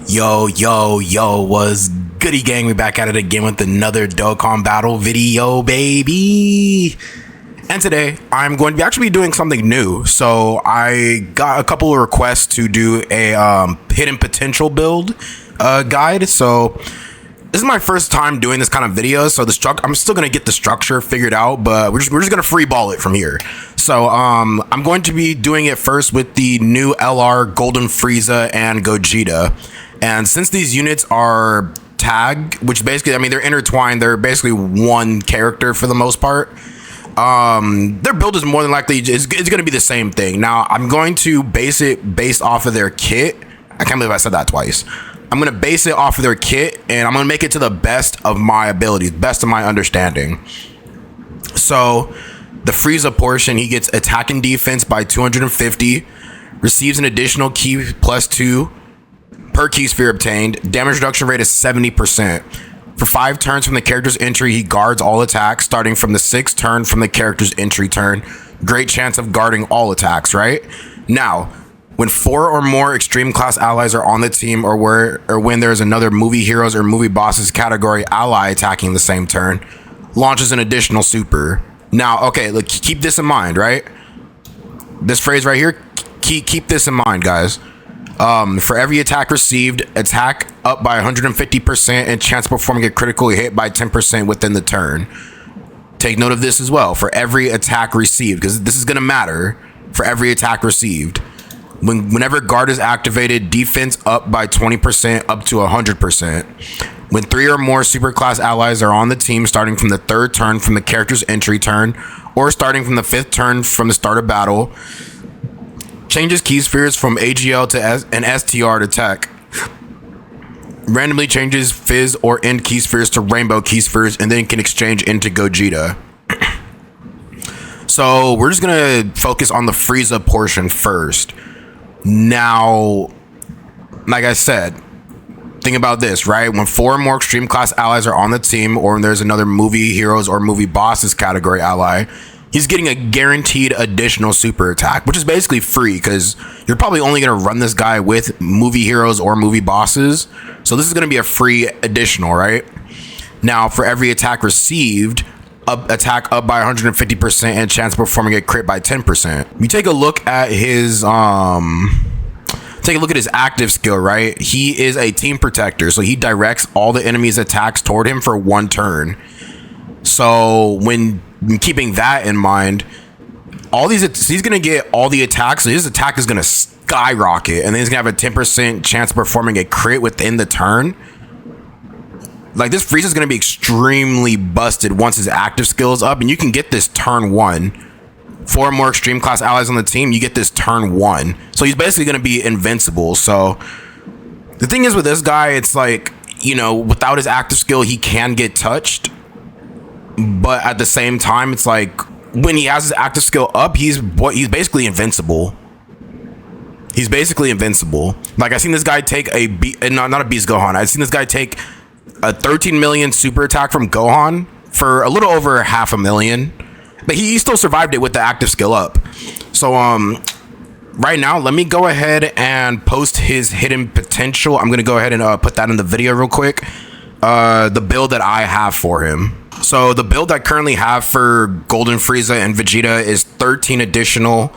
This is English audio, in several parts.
Yo, was goody gang? We back at it again with another Dokkan battle video, baby. And today I'm going to be actually doing something new. So I got a couple of requests to do a hidden potential build guide. So this is my first time doing this kind of video, so I'm still gonna get the structure figured out, but we're just gonna free ball it from here. So I'm going to be doing it first with the new LR Golden Frieza and Gogeta. And since these units are tagged, which basically, I mean, they're intertwined, they're basically one character for the most part. Their build is more than likely it's going to be the same thing. Now, I'm going to base it based off of their kit. I can't believe I said that twice. I'm going to base it off of their kit, and I'm going to make it to the best of my abilities, best of my understanding. So, the Frieza portion, he gets attack and defense by 250, receives an additional key +2 per key sphere obtained. Damage reduction rate is 70%. For 5 turns from the character's entry, he guards all attacks, starting from the 6th turn from the character's entry turn. Great chance of guarding all attacks, right? Now, when 4 or more extreme class allies are on the team, or when there's another movie heroes or movie bosses category ally attacking the same turn, launches an additional super. Now, okay, look, keep this in mind, right? This phrase right here, keep this in mind, guys. For every attack received, attack up by 150% and chance of performing a critical hit by 10% within the turn. Take note of this as well. For every attack received, because this is going to matter. For every attack received, whenever guard is activated, defense up by 20% up to 100%. When 3 or more superclass allies are on the team, starting from the 3rd turn from the character's entry turn, or starting from the 5th turn from the start of battle, changes key spheres from AGL to an STR to tech. Randomly changes Fizz or End key spheres to Rainbow key spheres, and then can exchange into Gogeta. So we're just gonna focus on the Frieza portion first. Now, like I said, think about this, right? When 4 or more extreme class allies are on the team, or when there's another movie heroes or movie bosses category ally, he's getting a guaranteed additional super attack, which is basically free because you're probably only going to run this guy with movie heroes or movie bosses. So this is going to be a free additional, right? Now, for every attack received, attack up by 150% and chance of performing a crit by 10%. We take a look at his active skill, right? He is a team protector, so he directs all the enemy's attacks toward him for 1 turn. So when keeping that in mind, he's gonna get all the attacks, so his attack is gonna skyrocket, and then he's gonna have a 10% chance of performing a crit within the turn. Like, this Frieza is gonna be extremely busted once his active skill is up, and you can get this turn 1. 4 more extreme class allies on the team, you get this turn 1. So he's basically gonna be invincible. So the thing is with this guy, it's like, you know, without his active skill, he can get touched. But at the same time, it's like when he has his active skill up, he's basically invincible. He's basically invincible. Like, I've seen this guy take not a Beast Gohan. I've seen this guy take a 13 million super attack from Gohan for a little over 500,000, but he still survived it with the active skill up. So right now, let me go ahead and post his hidden potential. I'm gonna go ahead and put that in the video real quick. The build that I have for him. So the build I currently have for Golden Frieza and Vegeta is 13 additional,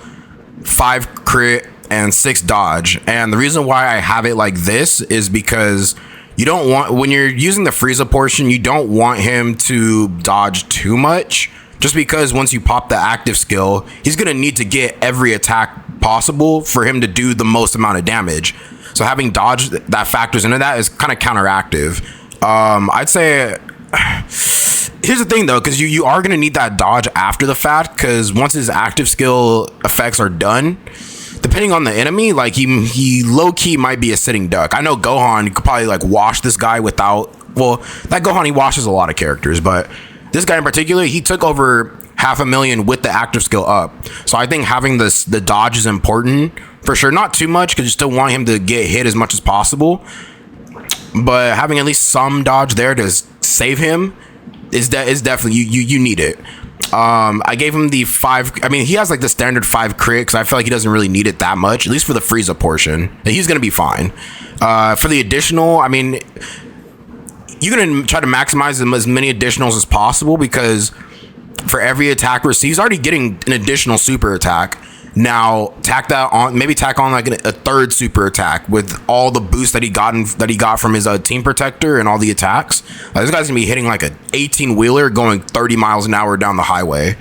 5 crit, and 6 dodge. And the reason why I have it like this is because you don't want, when you're using the Frieza portion, you don't want him to dodge too much, just because once you pop the active skill, he's going to need to get every attack possible for him to do the most amount of damage. So having dodge that factors into that is kind of counteractive. I'd say, here's the thing though, because you are going to need that dodge after the fact, because once his active skill effects are done, depending on the enemy, like he low-key might be a sitting duck. I know Gohan could probably like wash this guy without, well, that Gohan, he washes a lot of characters, but this guy in particular, he took over 500,000 with the active skill up. So I think having the dodge is important for sure. Not too much, because you still want him to get hit as much as possible, but having at least some dodge there to save him is definitely, you need it. I gave him the 5. I mean, he has like the standard 5 crit because I feel like he doesn't really need it that much, at least for the Frieza portion. He's gonna be fine. For the additional, I mean, you're gonna try to maximize them as many additionals as possible, because for every attack received, he's already getting an additional super attack. Now tack that on, maybe tack on like a third super attack with all the boosts that he got from his team protector and all the attacks. This guy's gonna be hitting like an 18 wheeler going 30 miles an hour down the highway.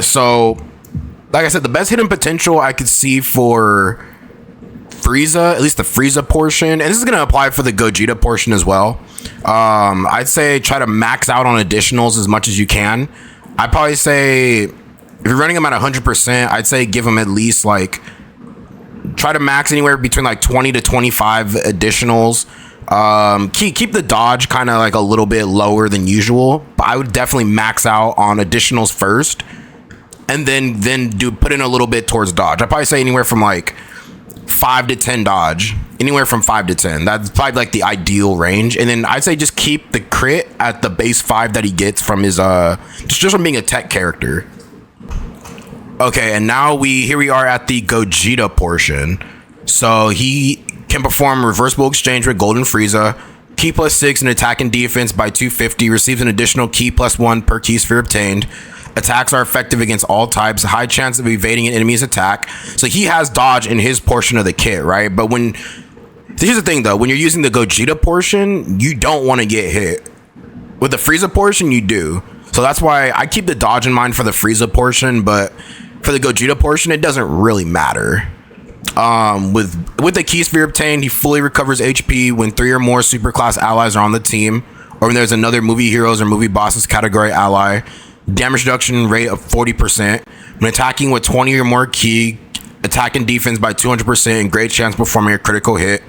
So like I said, the best hidden potential I could see for Frieza, at least the Frieza portion, and this is going to apply for the Gogeta portion as well. I'd say try to max out on additionals as much as you can. I'd probably say if you're running them at 100%, I'd say give them at least like, try to max anywhere between like 20 to 25 additionals. Keep the dodge kind of like a little bit lower than usual, but I would definitely max out on additionals first, and then put in a little bit towards dodge. I'd probably say anywhere from like 5 to 10 dodge, anywhere from 5 to 10. That's probably like the ideal range. And then I'd say just keep the crit at the base 5 that he gets from his just from being a tech character. Okay, and now here we are at the Gogeta portion. So he can perform reversible exchange with Golden Frieza, key +6 in attack and defense by 250, receives an additional key +1 per key sphere obtained. Attacks are effective against all types, high chance of evading an enemy's attack. So he has dodge in his portion of the kit, right? But here's the thing though, when you're using the Gogeta portion, you don't want to get hit. With the Frieza portion, you do. So that's why I keep the dodge in mind for the Frieza portion, but for the Gogeta portion, it doesn't really matter. With the key sphere obtained, he fully recovers HP when 3 or more superclass allies are on the team, or when there's another movie heroes or movie bosses category ally. Damage reduction rate of 40%. When attacking with 20 or more key, attack and defense by 200% and great chance of performing a critical hit.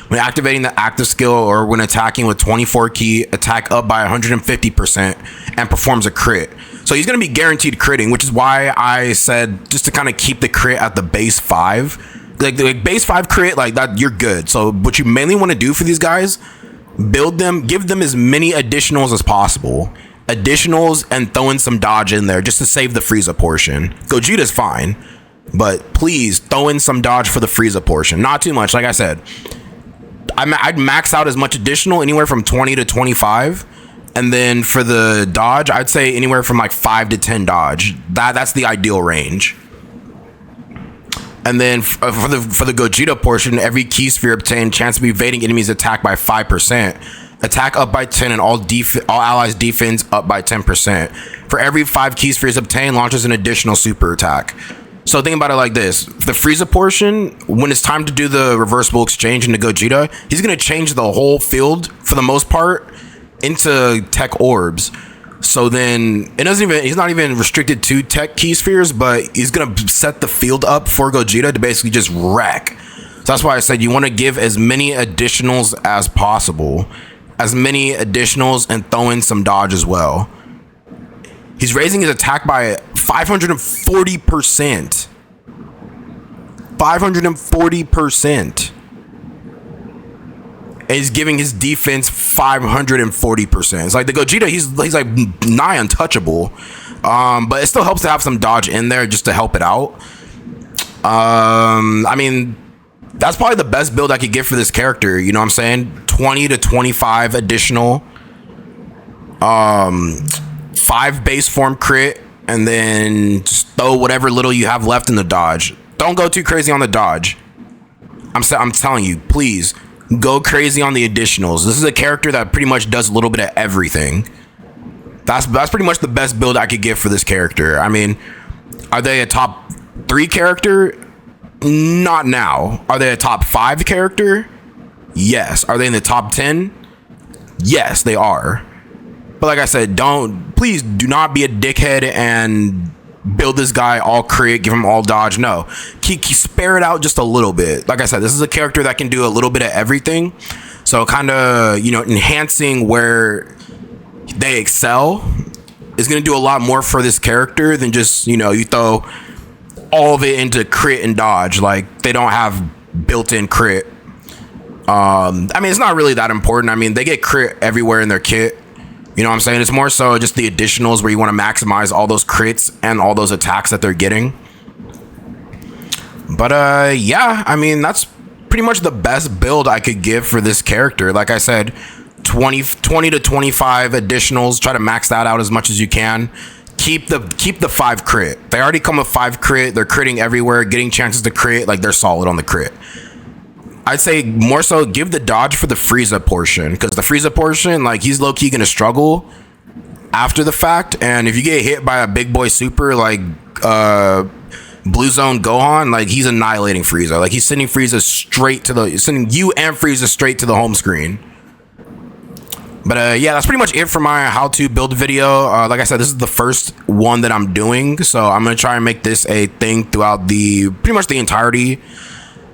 When activating the active skill or when attacking with 24 key, attack up by 150% and performs a crit. So he's going to be guaranteed critting, which is why I said just to kind of keep the crit at the base 5. Like the base 5 crit, like that, you're good. So what you mainly want to do for these guys, build them, give them as many additionals as possible. Additionals and throw in some dodge in there just to save the Frieza portion. Gogeta's fine, but please throw in some dodge for the Frieza portion. Not too much. Like I said, I'd max out as much additional, anywhere from 20 to 25. And then for the dodge, I'd say anywhere from like 5 to 10 dodge. That's the ideal range. And then for the Gogeta portion, every key sphere obtained, chance of evading enemies' attack by 5%. Attack up by 10 and all allies defense up by 10%. For every 5 key spheres obtained, launches an additional super attack. So think about it like this. The Frieza portion, when it's time to do the reversible exchange into Gogeta, he's going to change the whole field, for the most part, into tech orbs. So then he's not even restricted to tech key spheres, but he's going to set the field up for Gogeta to basically just wreck. So that's why I said you want to give as many additionals as possible. As many additionals and throw in some dodge as well. He's raising his attack by 540%. 540%. And he's giving his defense 540%. It's like the Gogeta, he's like nigh untouchable. But it still helps to have some dodge in there just to help it out. I mean, that's probably the best build I could get for this character. You know what I'm saying? 20 to 25 additional. 5 base form crit. And then just throw whatever little you have left in the dodge. Don't go too crazy on the dodge. I'm telling you, please go crazy on the additionals. This is a character that pretty much does a little bit of everything. That's pretty much the best build I could get for this character. I mean, are they a top 3 character? Not now. Are they a top 5 character? Yes. Are they in the top 10? Yes, they are. But like I said, please do not be a dickhead and build this guy all crit, give him all dodge. No, spare it out just a little bit. Like I said, this is a character that can do a little bit of everything. So kind of, enhancing where they excel is going to do a lot more for this character than just, you throw all of it into crit and dodge. Like they don't have built-in crit. I mean, it's not really that important. I mean, they get crit everywhere in their kit. You know what I'm saying? It's more so just the additionals where you want to maximize all those crits and all those attacks that they're getting. But yeah, I mean, that's pretty much the best build I could give for this character. Like I said, 20 to 25 additionals. Try to max that out as much as you can. Keep the 5 crit. They already come with 5 crit. They're critting everywhere, getting chances to crit. Like, they're solid on the crit. I'd say more so give the dodge for the Frieza portion, because the Frieza portion, like, he's low-key gonna struggle after the fact, and if you get hit by a big boy super like Blue Zone Gohan, like, he's annihilating Frieza. Like, he's sending Frieza straight to the sending you and Frieza straight to the home screen. But yeah, that's pretty much it for my how-to build video. Like I said, this is the first one that I'm doing, so I'm gonna try and make this a thing throughout pretty much the entirety.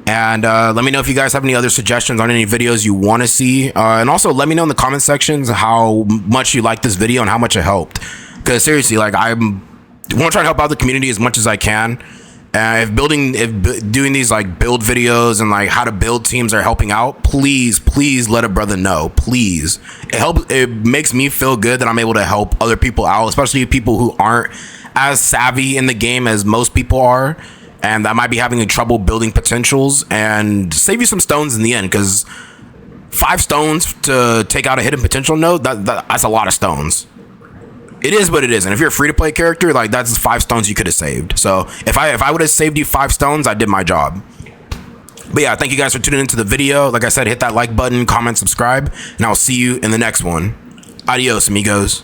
And let me know if you guys have any other suggestions on any videos you want to see. And also let me know in the comment sections how much you like this video and how much it helped. Because seriously, like, I want to try to help out the community as much as I can. If doing these like build videos and like how to build teams are helping out, please let a brother know. Please. It makes me feel good that I'm able to help other people out, especially people who aren't as savvy in the game as most people are, and that might be having trouble building potentials, and save you some stones in the end, because 5 stones to take out a hidden potential node, that's a lot of stones. It is what it is, and if you're a free-to-play character, like, that's 5 stones you could have saved. So if I would have saved you 5 stones, I did my job. But yeah, thank you guys for tuning into the video. Like I said, hit that like button, comment, subscribe, and I'll see you in the next one. Adios, amigos.